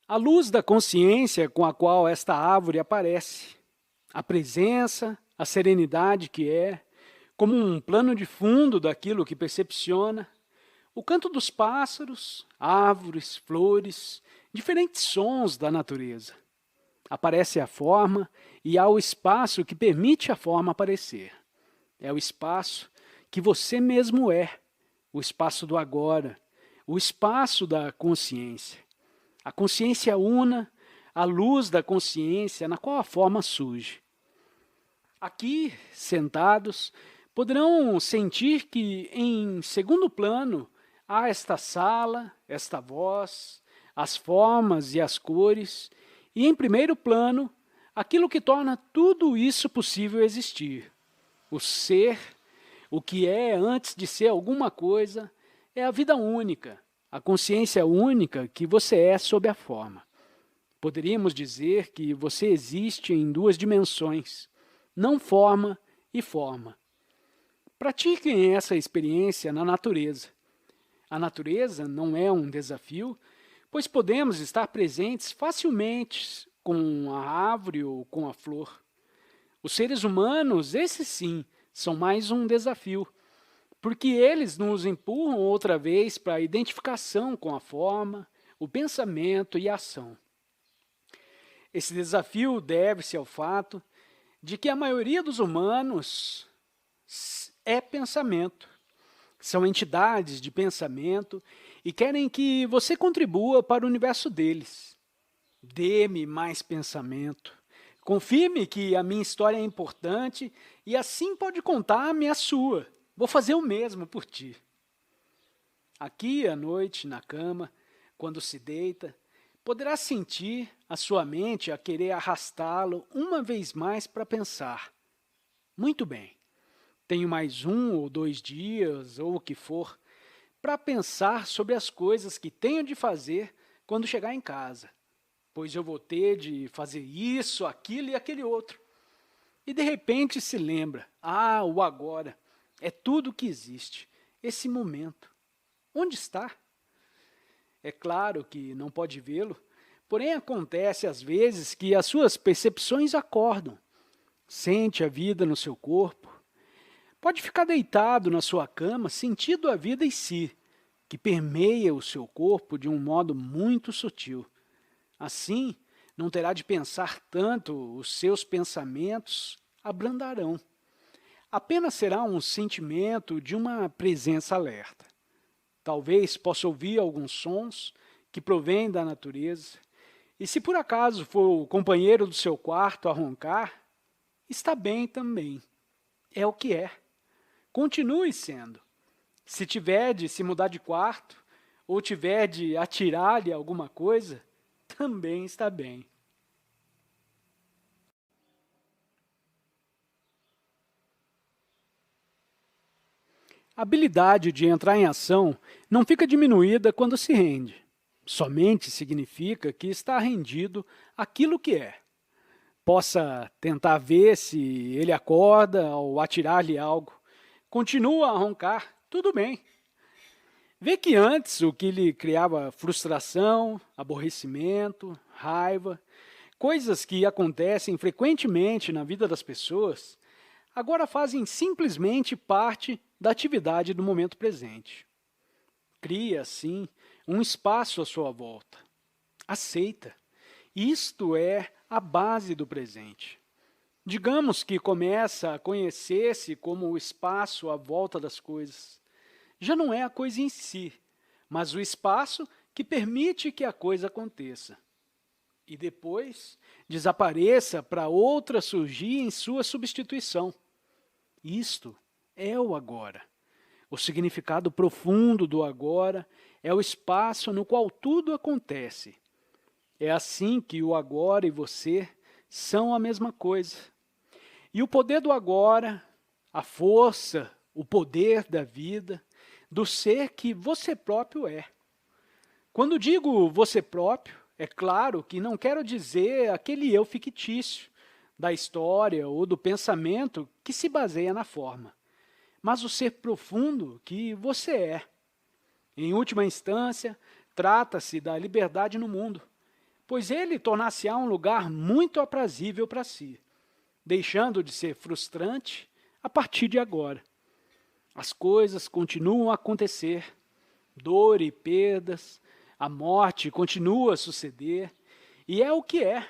A luz da consciência com a qual esta árvore aparece, a presença, a serenidade que é, como um plano de fundo daquilo que percepciona, o canto dos pássaros, árvores, flores, diferentes sons da natureza. Aparece a forma e há o espaço que permite a forma aparecer. É o espaço que você mesmo é, o espaço do agora, o espaço da consciência. A consciência una, a luz da consciência na qual a forma surge. Aqui, sentados, poderão sentir que, em segundo plano, há esta sala, esta voz, as formas e as cores, e em primeiro plano, aquilo que torna tudo isso possível existir. O ser, o que é antes de ser alguma coisa, é a vida única, a consciência única que você é sob a forma. Poderíamos dizer que você existe em duas dimensões, não forma e forma. Pratiquem essa experiência na natureza. A natureza não é um desafio, pois podemos estar presentes facilmente com a árvore ou com a flor. Os seres humanos, esses sim, são mais um desafio, porque eles nos empurram outra vez para a identificação com a forma, o pensamento e a ação. Esse desafio deve-se ao fato de que a maioria dos humanos é pensamento. São entidades de pensamento e querem que você contribua para o universo deles. Dê-me mais pensamento. Confirme que a minha história é importante e assim pode contar-me a sua. Vou fazer o mesmo por ti. Aqui à noite, na cama, quando se deita, poderá sentir a sua mente a querer arrastá-lo uma vez mais para pensar. Muito bem, tenho mais 1 ou 2 dias, ou o que for, para pensar sobre as coisas que tenho de fazer quando chegar em casa, pois eu vou ter de fazer isso, aquilo e aquele outro. E de repente se lembra, o agora, é tudo que existe, esse momento. Onde está? É claro que não pode vê-lo, porém acontece às vezes que as suas percepções acordam. Sente a vida no seu corpo. Pode ficar deitado na sua cama, sentindo a vida em si, que permeia o seu corpo de um modo muito sutil. Assim, não terá de pensar tanto, os seus pensamentos abrandarão. Apenas será um sentimento de uma presença alerta. Talvez possa ouvir alguns sons que provêm da natureza, e se por acaso for o companheiro do seu quarto a roncar, está bem também. É o que é. Continue sendo. Se tiver de se mudar de quarto, ou tiver de atirar-lhe alguma coisa, também está bem. A habilidade de entrar em ação não fica diminuída quando se rende. Somente significa que está rendido àquilo que é. Possa tentar ver se ele acorda ou atirar-lhe algo. Continua a roncar, tudo bem. Vê que antes o que lhe criava frustração, aborrecimento, raiva, coisas que acontecem frequentemente na vida das pessoas, agora fazem simplesmente parte da atividade do momento presente. Cria, assim, um espaço à sua volta. Aceita. Isto é a base do presente. Digamos que começa a conhecer-se como o espaço à volta das coisas. Já não é a coisa em si, mas o espaço que permite que a coisa aconteça. E depois desapareça para outra surgir em sua substituição. Isto é o agora. O significado profundo do agora é o espaço no qual tudo acontece. É assim que o agora e você são a mesma coisa. E o poder do agora, a força, o poder da vida, do ser que você próprio é. Quando digo você próprio, é claro que não quero dizer aquele eu fictício, da história ou do pensamento que se baseia na forma, mas o ser profundo que você é. Em última instância, trata-se da liberdade no mundo, pois ele tornar-se-á um lugar muito aprazível para si, deixando de ser frustrante a partir de agora. As coisas continuam a acontecer, dor e perdas, a morte continua a suceder, e é o que é.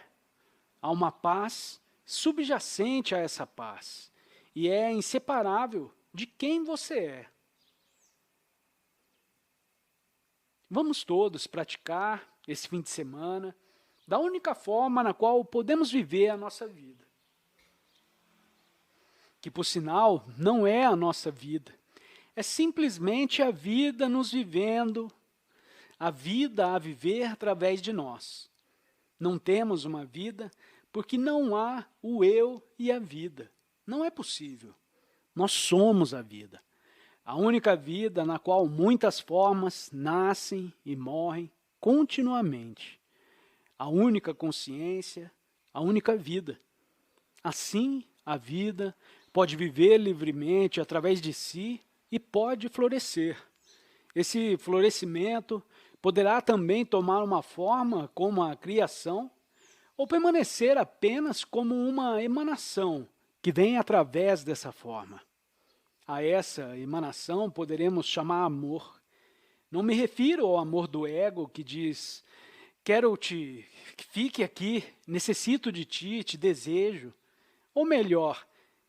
Há uma paz subjacente a essa paz, e é inseparável de quem você é. Vamos todos praticar esse fim de semana da única forma na qual podemos viver a nossa vida. Que, por sinal, não é a nossa vida. É simplesmente a vida nos vivendo, a vida a viver através de nós. Não temos uma vida porque não há o eu e a vida. Não é possível. Nós somos a vida. A única vida na qual muitas formas nascem e morrem continuamente. A única consciência, a única vida. Assim, a vida pode viver livremente através de si e pode florescer. Esse florescimento poderá também tomar uma forma como a criação ou permanecer apenas como uma emanação que vem através dessa forma. A essa emanação poderemos chamar amor. Não me refiro ao amor do ego que diz: quero-te, fique aqui, necessito de ti, te desejo. Ou melhor,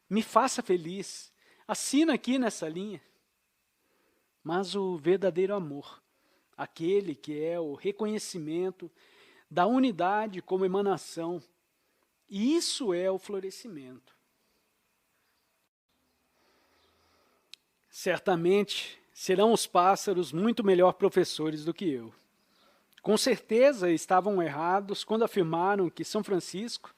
me faça feliz, assina aqui nessa linha. Mas o verdadeiro amor, aquele que é o reconhecimento da unidade como emanação, e isso é o florescimento. Certamente serão os pássaros muito melhor professores do que eu. Com certeza estavam errados quando afirmaram que São Francisco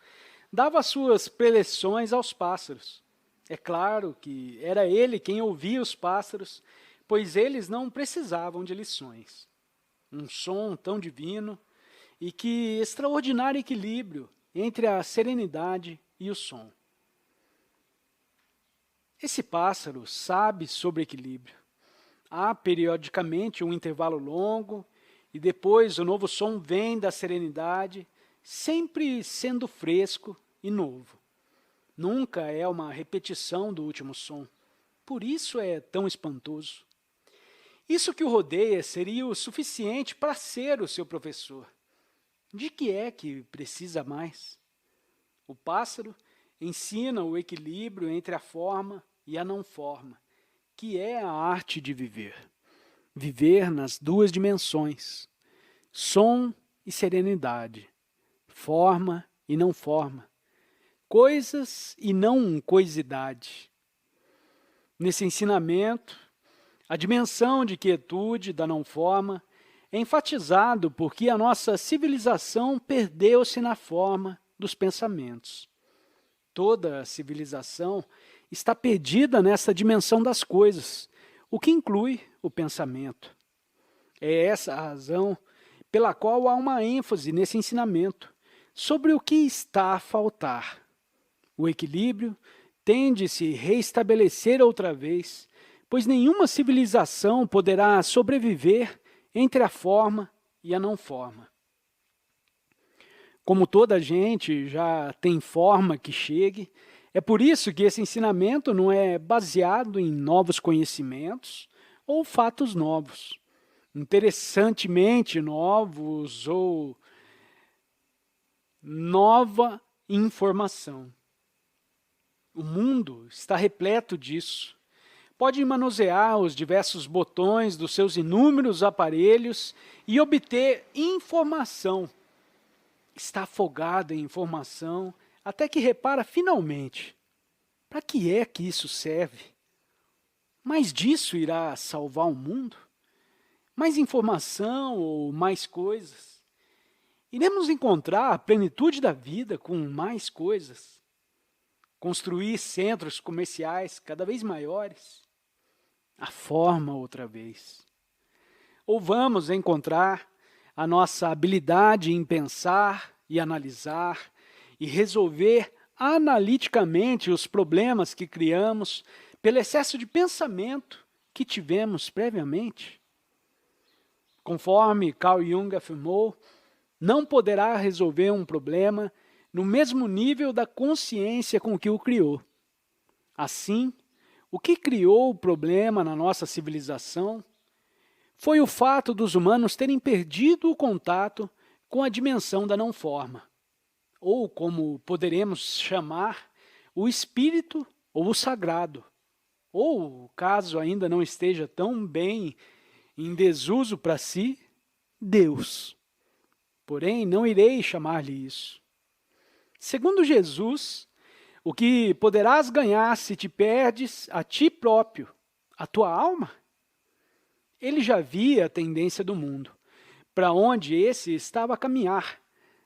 dava suas preleções aos pássaros. É claro que era ele quem ouvia os pássaros, pois eles não precisavam de lições. Um som tão divino e que extraordinário equilíbrio entre a serenidade e o som. Esse pássaro sabe sobre equilíbrio. Há periodicamente um intervalo longo e depois o novo som vem da serenidade, sempre sendo fresco e novo. Nunca é uma repetição do último som. Por isso é tão espantoso. Isso que o rodeia seria o suficiente para ser o seu professor. De que é que precisa mais? O pássaro ensina o equilíbrio entre a forma e a não forma, que é a arte de viver. Viver nas duas dimensões, som e serenidade, forma e não forma, coisas e não coisidade. Nesse ensinamento, a dimensão de quietude da não forma é enfatizado porque a nossa civilização perdeu-se na forma dos pensamentos. Toda a civilização está perdida nessa dimensão das coisas, o que inclui o pensamento. É essa a razão pela qual há uma ênfase nesse ensinamento sobre o que está a faltar. O equilíbrio tende a se reestabelecer outra vez, pois nenhuma civilização poderá sobreviver entre a forma e a não forma. Como toda gente já tem forma que chegue, é por isso que esse ensinamento não é baseado em novos conhecimentos ou fatos novos, interessantemente novos ou nova informação. O mundo está repleto disso. Pode manusear os diversos botões dos seus inúmeros aparelhos e obter informação. Está afogado em informação até que repara finalmente. Para que é que isso serve? Mas disso irá salvar o mundo? Mais informação ou mais coisas? Iremos encontrar a plenitude da vida com mais coisas? Construir centros comerciais cada vez maiores? A forma outra vez. Ou vamos encontrar a nossa habilidade em pensar e analisar e resolver analiticamente os problemas que criamos pelo excesso de pensamento que tivemos previamente? Conforme Carl Jung afirmou, não poderá resolver um problema no mesmo nível da consciência com que o criou. Assim, o que criou o problema na nossa civilização foi o fato dos humanos terem perdido o contato com a dimensão da não-forma, ou como poderemos chamar, o espírito ou o sagrado, ou, caso ainda não esteja tão bem em desuso para si, Deus. Porém, não irei chamar-lhe isso. Segundo Jesus, o que poderás ganhar se te perdes a ti próprio, a tua alma? Ele já via a tendência do mundo, para onde esse estava a caminhar.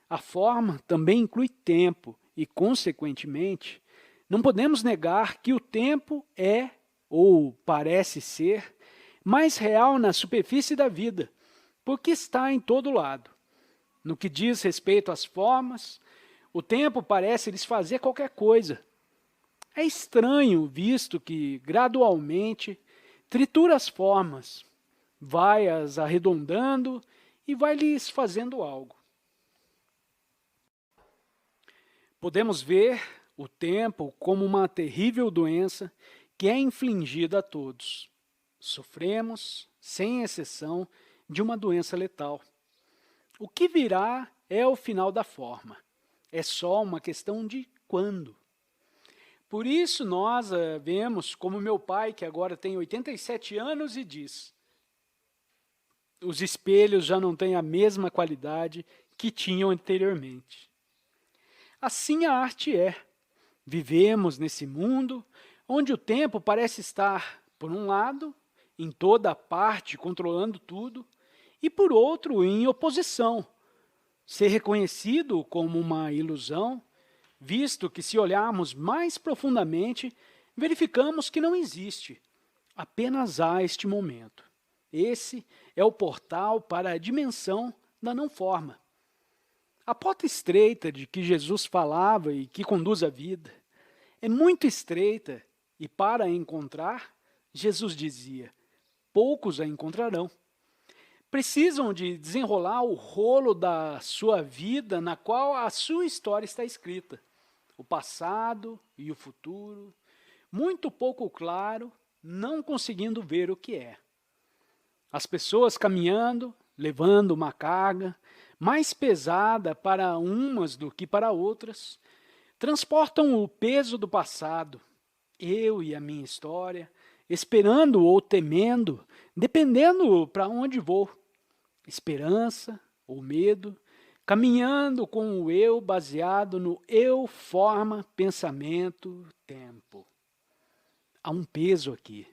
A forma também inclui tempo e, consequentemente, não podemos negar que o tempo é, ou parece ser, mais real na superfície da vida, porque está em todo lado. No que diz respeito às formas, o tempo parece lhes fazer qualquer coisa. É estranho, visto que, gradualmente, tritura as formas, vai-as arredondando e vai-lhes fazendo algo. Podemos ver o tempo como uma terrível doença que é infligida a todos. Sofremos, sem exceção, de uma doença letal. O que virá é o final da forma. É só uma questão de quando. Por isso nós vemos como meu pai, que agora tem 87 anos, e diz: os espelhos já não têm a mesma qualidade que tinham anteriormente. Assim a arte é. Vivemos nesse mundo onde o tempo parece estar, por um lado, em toda parte, controlando tudo, e por outro, em oposição, ser reconhecido como uma ilusão, visto que, se olharmos mais profundamente, verificamos que não existe, apenas há este momento. Esse é o portal para a dimensão da não-forma. A porta estreita de que Jesus falava e que conduz à vida é muito estreita e, para a encontrar, Jesus dizia, poucos a encontrarão. Precisam de desenrolar o rolo da sua vida na qual a sua história está escrita. O passado e o futuro, muito pouco claro, não conseguindo ver o que é. As pessoas caminhando, levando uma carga mais pesada para umas do que para outras, transportam o peso do passado, eu e a minha história, esperando ou temendo, dependendo para onde vou. Esperança ou medo, caminhando com o eu baseado no eu, forma, pensamento, tempo. Há um peso aqui.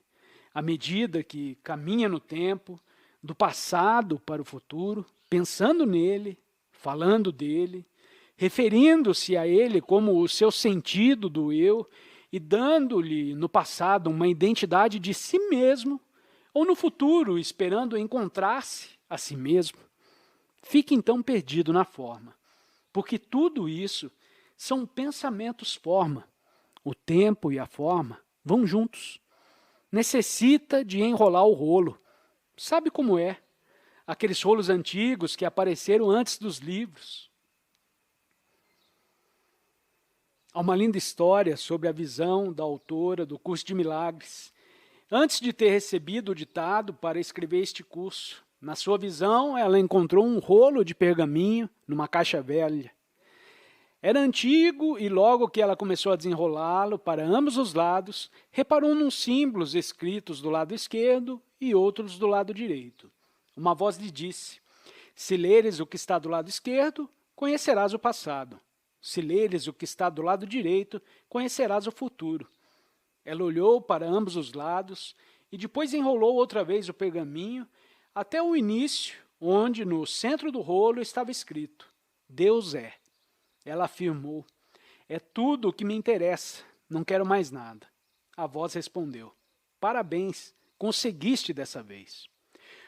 À medida que caminha no tempo, do passado para o futuro, pensando nele, falando dele, referindo-se a ele como o seu sentido do eu e dando-lhe no passado uma identidade de si mesmo, ou no futuro esperando encontrar-se a si mesmo, fica então perdido na forma, porque tudo isso são pensamentos-forma. O tempo e a forma vão juntos. Necessita de enrolar o rolo. Sabe como é? Aqueles rolos antigos que apareceram antes dos livros. Há uma linda história sobre a visão da autora do curso de milagres. Antes de ter recebido o ditado para escrever este curso, na sua visão, ela encontrou um rolo de pergaminho numa caixa velha. Era antigo e logo que ela começou a desenrolá-lo para ambos os lados, reparou nos símbolos escritos do lado esquerdo e outros do lado direito. Uma voz lhe disse, se leres o que está do lado esquerdo, conhecerás o passado. Se leres o que está do lado direito, conhecerás o futuro. Ela olhou para ambos os lados e depois enrolou outra vez o pergaminho até o início, onde no centro do rolo estava escrito, Deus é. Ela afirmou, é tudo o que me interessa, não quero mais nada. A voz respondeu, parabéns, conseguiste dessa vez.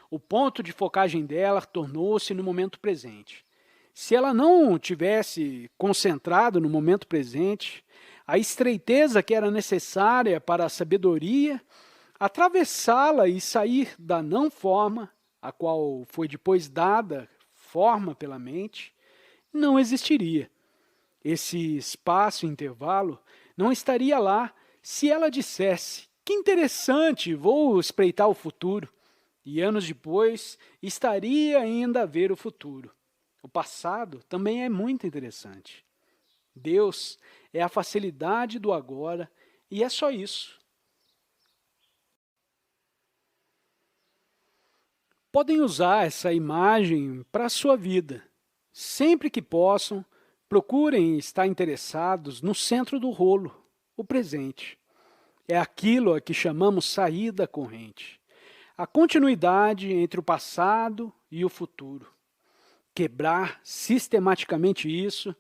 O ponto de focagem dela tornou-se no momento presente. Se ela não tivesse concentrado no momento presente, a estreiteza que era necessária para a sabedoria, atravessá-la e sair da não-forma, a qual foi depois dada forma pela mente, não existiria. Esse espaço-intervalo não estaria lá se ela dissesse: que interessante, vou espreitar o futuro. E anos depois, estaria ainda a ver o futuro. O passado também é muito interessante. Deus é a facilidade do agora e é só isso. Podem usar essa imagem para a sua vida. Sempre que possam, procurem estar interessados no centro do rolo, o presente. É aquilo a que chamamos saída corrente. A continuidade entre o passado e o futuro. Quebrar sistematicamente isso,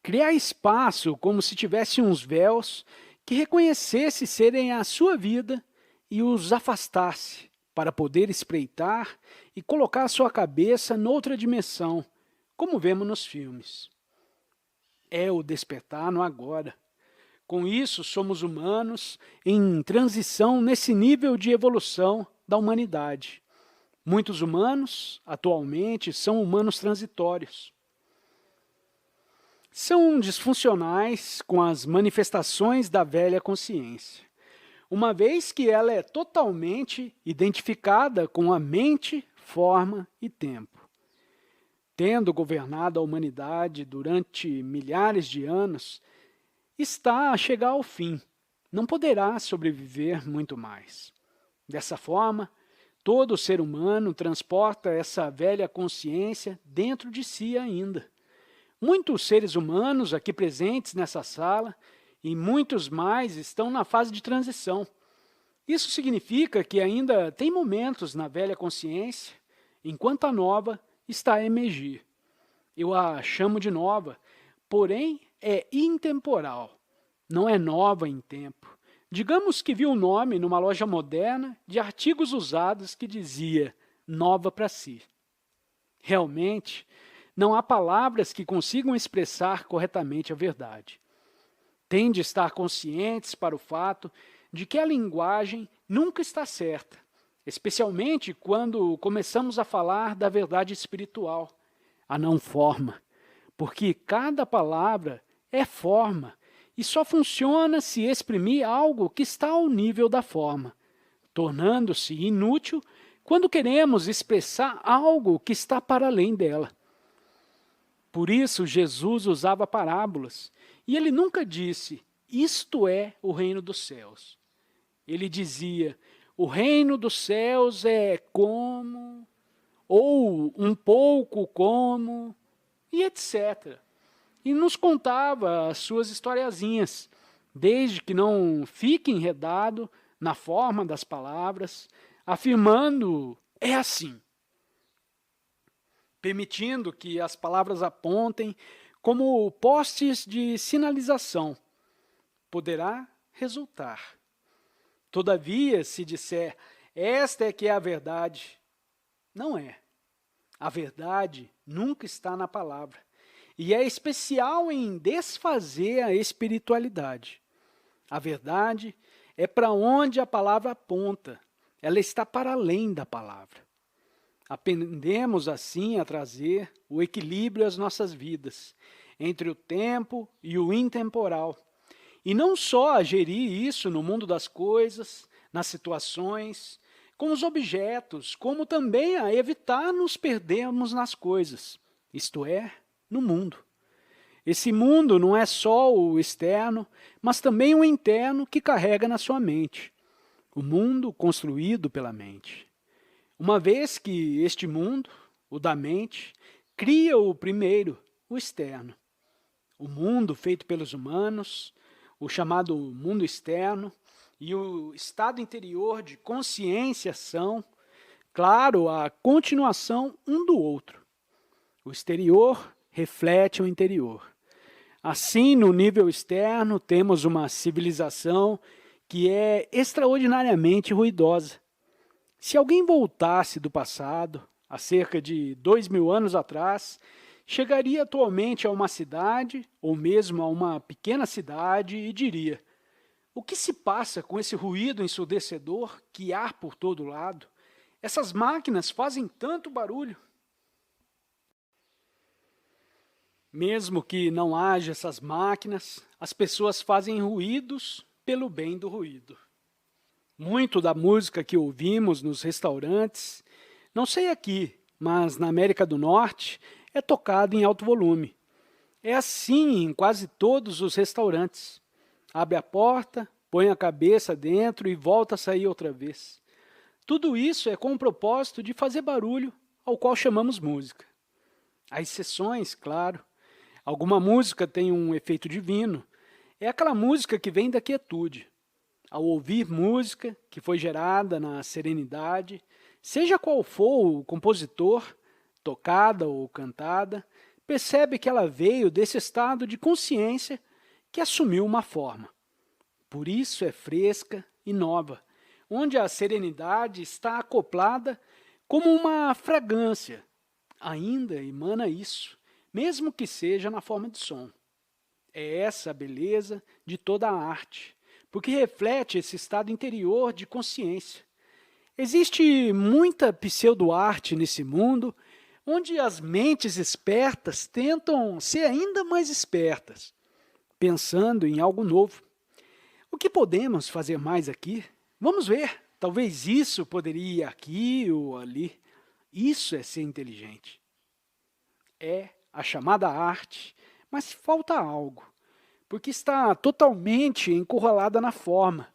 criar espaço como se tivesse uns véus que reconhecesse serem a sua vida e os afastasse para poder espreitar e colocar a sua cabeça noutra dimensão, como vemos nos filmes. É o despertar no agora. Com isso, somos humanos em transição nesse nível de evolução da humanidade. Muitos humanos, atualmente, são humanos transitórios. São disfuncionais com as manifestações da velha consciência, uma vez que ela é totalmente identificada com a mente, forma e tempo. Tendo governado a humanidade durante milhares de anos, está a chegar ao fim, não poderá sobreviver muito mais. Dessa forma, todo ser humano transporta essa velha consciência dentro de si ainda. Muitos seres humanos aqui presentes nessa sala e muitos mais estão na fase de transição. Isso significa que ainda tem momentos na velha consciência, enquanto a nova está a emergir. Eu a chamo de nova, porém é intemporal, não é nova em tempo. Digamos que vi um nome numa loja moderna de artigos usados que dizia nova para si. Realmente, não há palavras que consigam expressar corretamente a verdade. Tem de estar conscientes para o fato de que a linguagem nunca está certa, especialmente quando começamos a falar da verdade espiritual, a não forma, porque cada palavra é forma e só funciona se exprimir algo que está ao nível da forma, tornando-se inútil quando queremos expressar algo que está para além dela. Por isso, Jesus usava parábolas, e ele nunca disse: isto é o reino dos céus. Ele dizia: o reino dos céus é como, ou um pouco como, e etc. E nos contava as suas historiazinhas, desde que não fique enredado na forma das palavras, afirmando: é assim, permitindo que as palavras apontem como postes de sinalização. Poderá resultar. Todavia, se disser: esta é que é a verdade, não é. A verdade nunca está na palavra, e é especial em desfazer a espiritualidade. A verdade é para onde a palavra aponta, ela está para além da palavra. Aprendemos assim a trazer o equilíbrio às nossas vidas, entre o tempo e o intemporal. E não só a gerir isso no mundo das coisas, nas situações, com os objetos, como também a evitar nos perdermos nas coisas, isto é, no mundo. Esse mundo não é só o externo, mas também o interno que carrega na sua mente. O mundo construído pela mente. Uma vez que este mundo, o da mente, cria o primeiro, o externo. O mundo feito pelos humanos, o chamado mundo externo, e o estado interior de consciência são, claro, a continuação um do outro. O exterior reflete o interior. Assim, no nível externo, temos uma civilização que é extraordinariamente ruidosa. Se alguém voltasse do passado, há cerca de 2000 anos atrás, chegaria atualmente a uma cidade, ou mesmo a uma pequena cidade, e diria: o que se passa com esse ruído ensurdecedor que há por todo lado? Essas máquinas fazem tanto barulho. Mesmo que não haja essas máquinas, as pessoas fazem ruídos pelo bem do ruído. Muito da música que ouvimos nos restaurantes, não sei aqui, mas na América do Norte, é tocada em alto volume. É assim em quase todos os restaurantes. Abre a porta, põe a cabeça dentro e volta a sair outra vez. Tudo isso é com o propósito de fazer barulho, ao qual chamamos música. Há exceções, claro. Alguma música tem um efeito divino. É aquela música que vem da quietude. Ao ouvir música que foi gerada na serenidade, seja qual for o compositor, tocada ou cantada, percebe que ela veio desse estado de consciência que assumiu uma forma. Por isso é fresca e nova, onde a serenidade está acoplada como uma fragrância. Ainda emana isso, mesmo que seja na forma de som. É essa a beleza de toda a arte, porque reflete esse estado interior de consciência. Existe muita pseudo-arte nesse mundo, onde as mentes espertas tentam ser ainda mais espertas, pensando em algo novo. O que podemos fazer mais aqui? Vamos ver, talvez isso poderia ir aqui ou ali. Isso é ser inteligente. É a chamada arte, mas falta algo, porque está totalmente encurralada na forma,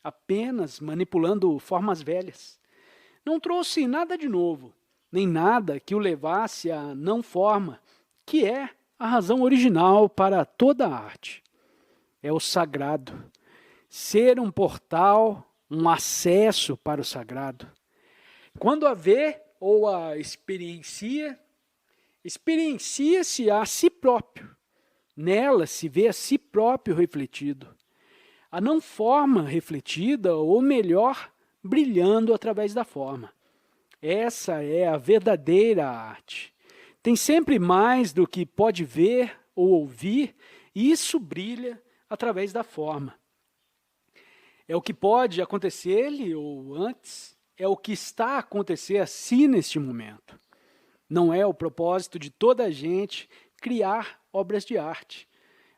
apenas manipulando formas velhas. Não trouxe nada de novo, nem nada que o levasse à não forma, que é a razão original para toda a arte. É o sagrado, ser um portal, um acesso para o sagrado. Quando a vê ou a experiencia, experiencia-se a si próprio. Nela se vê a si próprio refletido. A não forma refletida, ou melhor, brilhando através da forma. Essa é a verdadeira arte. Tem sempre mais do que pode ver ou ouvir, e isso brilha através da forma. É o que pode acontecer-lhe ou antes, é o que está a acontecer assim neste momento. Não é o propósito de toda a gente criar obras de arte.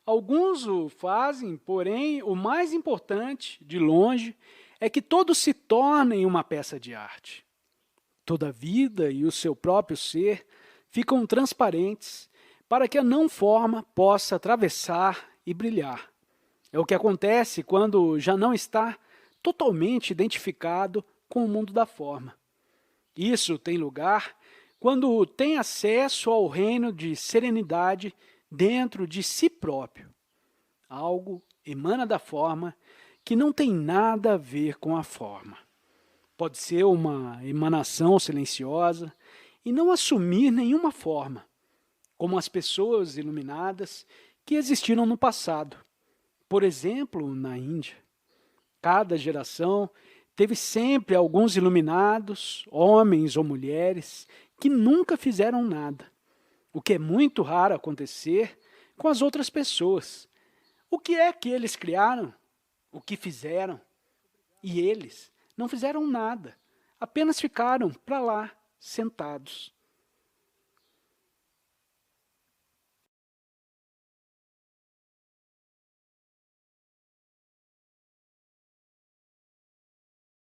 Alguns o fazem, porém, o mais importante, de longe, é que todos se tornem uma peça de arte. Toda a vida e o seu próprio ser ficam transparentes para que a não-forma possa atravessar e brilhar. É o que acontece quando já não está totalmente identificado com o mundo da forma. Isso tem lugar quando tem acesso ao reino de serenidade dentro de si próprio. Algo emana da forma que não tem nada a ver com a forma. Pode ser uma emanação silenciosa e não assumir nenhuma forma, como as pessoas iluminadas que existiram no passado. Por exemplo, na Índia. Cada geração teve sempre alguns iluminados, homens ou mulheres, que nunca fizeram nada, o que é muito raro acontecer com as outras pessoas. O que é que eles criaram? O que fizeram? E eles não fizeram nada, apenas ficaram para lá, sentados.